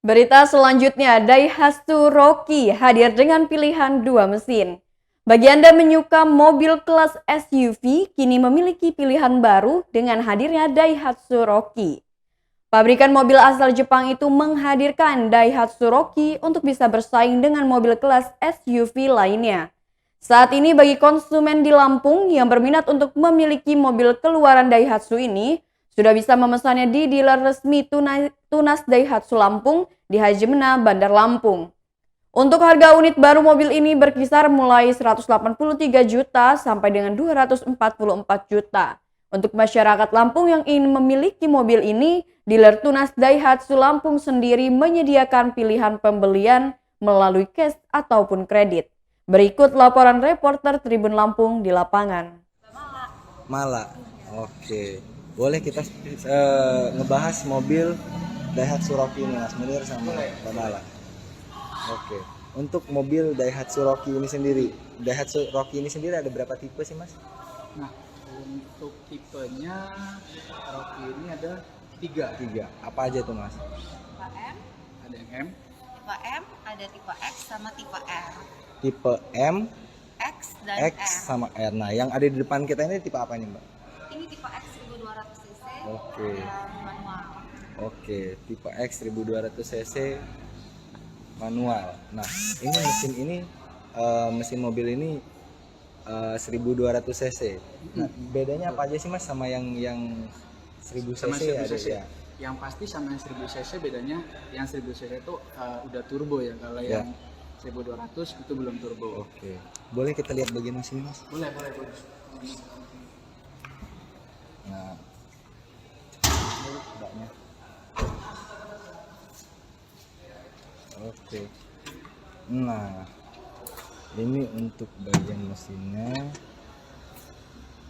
Berita selanjutnya, Daihatsu Rocky hadir dengan pilihan 2 mesin. Bagi Anda menyuka mobil kelas SUV, kini memiliki pilihan baru dengan hadirnya Daihatsu Rocky. Pabrikan mobil asal Jepang itu menghadirkan Daihatsu Rocky untuk bisa bersaing dengan mobil kelas SUV lainnya. Saat ini bagi konsumen di Lampung yang berminat untuk memiliki mobil keluaran Daihatsu ini, sudah bisa memesannya di dealer resmi Tunas Daihatsu Lampung di Hajimena, Bandar Lampung. Untuk harga unit baru mobil ini berkisar mulai 183 juta sampai dengan 244 juta. Untuk masyarakat Lampung yang ingin memiliki mobil ini, dealer Tunas Daihatsu Lampung sendiri menyediakan pilihan pembelian melalui cash ataupun kredit. Berikut laporan reporter Tribun Lampung di lapangan. Mala. Oke. Boleh kita ngebahas mobil Daihatsu Rocky ini Mas Munir sama Mbak Mala. Oke. Untuk mobil Daihatsu Rocky ini sendiri, ada berapa tipe sih Mas? Nah, untuk tipenya Rocky ini ada tiga. Apa aja tuh Mas? Tipe M, Ada yang M, tipe M, ada tipe X sama tipe R. Tipe M, X dan X R. sama R. Nah, yang ada di depan kita ini tipe apa nih Mbak? Ini tipe X 1200 cc. Oke. Manual. Oke, tipe X 1200 cc manual. Nah, mesin mobil ini 1200 cc. Nah, bedanya apa aja sih Mas sama yang 1000 sama cc 1000 ada cc. ya? Yang pasti sama yang 1000 cc bedanya, yang 1000 cc itu udah turbo ya. Kalau Ya. yang 1200 itu belum turbo. Oke. Boleh kita lihat bagian mesin Mas? Boleh. Nah, ini baknya. Oke. Nah, ini untuk bagian mesinnya.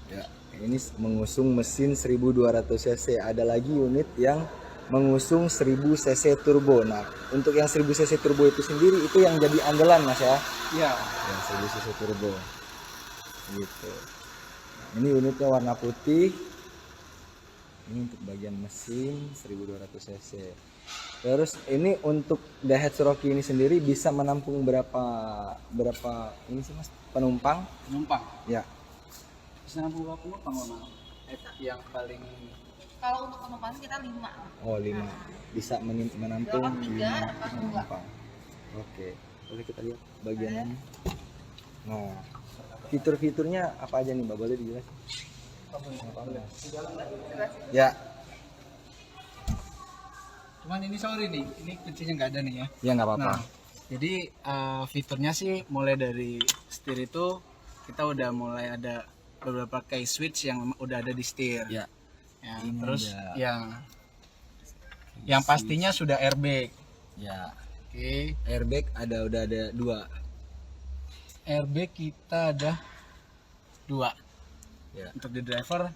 Ya, ini mengusung mesin 1200 cc. Ada lagi unit yang mengusung 1000 cc turbo. Nah, untuk yang 1000 cc turbo itu sendiri itu yang jadi andalan Mas ya. Iya. Yang 1000 cc turbo. Gitu. Nah, ini unitnya warna putih. Ini untuk bagian mesin 1200 cc. Terus ini untuk Daihatsu Rocky ini sendiri bisa menampung berapa ini sih Mas penumpang? Penumpang. Ya. Bisa nampung berapa penumpang Mama? Yang paling Kalau untuk penumpang kita 5. Oh 5. Bisa menampung Berapa? 3 5 apa 2? penumpang. Oke. Boleh kita lihat bagian ini. Nah, fitur-fiturnya apa aja nih Mbak? Boleh dijelasin? Ya. Cuman ini sorry nih, ini kuncinya nggak ada nih ya. Ya nggak apa-apa. Nah, jadi fiturnya sih mulai dari setir itu kita udah mulai ada beberapa key switch yang udah ada di setir. Ya. Ya, Ini terus ada yang pastinya sudah airbag. Ya. Oke, Airbag udah ada 2. airbag kita ada 2 Ya. untuk di driver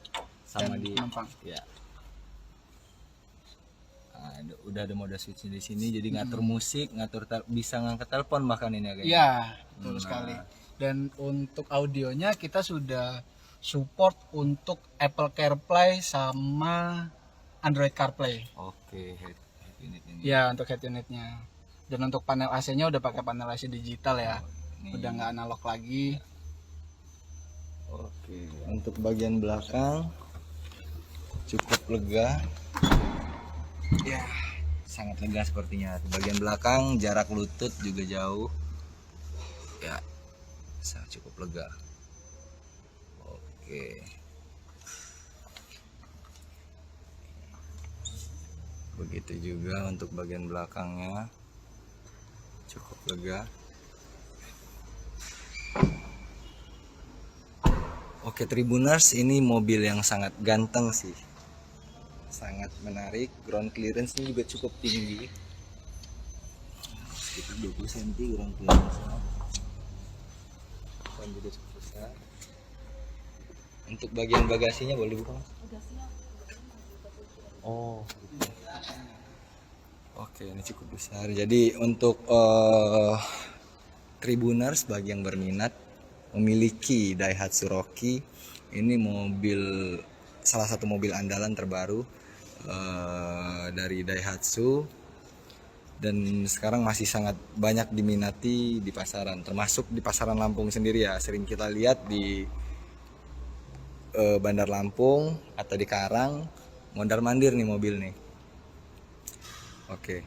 Sama dan di penumpang. Ya. Udah ada mode switch di sini jadi ngatur musik, bisa ngangkat telepon bahkan ini kayaknya. Iya, betul sekali. Dan untuk audionya kita sudah support untuk Apple CarPlay sama Android CarPlay. Oke, head unit ini. Ya, untuk head unitnya. Dan untuk panel AC-nya udah pakai panel AC digital ya. Ini. Udah nggak analog lagi. Oke, untuk bagian belakang cukup lega. Ya, sangat lega sepertinya. Bagian belakang jarak lutut juga jauh. Ya, sangat cukup lega. Oke. Begitu juga untuk bagian belakangnya. Cukup lega. Oke Tribuners, ini mobil yang sangat ganteng sih. Sangat menarik, ground clearance-nya juga cukup tinggi. Sekitar 20 cm ground clearance-nya. Dan juga cukup besar. Untuk bagian bagasinya boleh dibuka Mas? Oh, gitu. Oke, ini cukup besar. Jadi untuk Tribuners bagi yang berminat memiliki Daihatsu Rocky, ini salah satu mobil andalan terbaru dari Daihatsu dan sekarang masih sangat banyak diminati di pasaran, termasuk di pasaran Lampung sendiri ya. Sering kita lihat di Bandar Lampung atau di Karang, mondar-mandir nih mobil nih. Oke.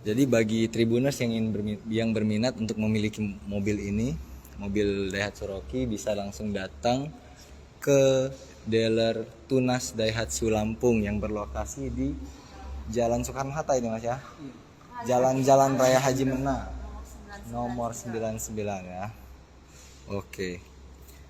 Jadi bagi Tribuners yang berminat untuk memiliki mobil ini, mobil Daihatsu Rocky, bisa langsung datang ke dealer Tunas Daihatsu Lampung yang berlokasi di Jalan Soekarno-Hatta ini Mas ya. Jalan-Jalan Raya Haji Mena nomor 99 ya. Oke.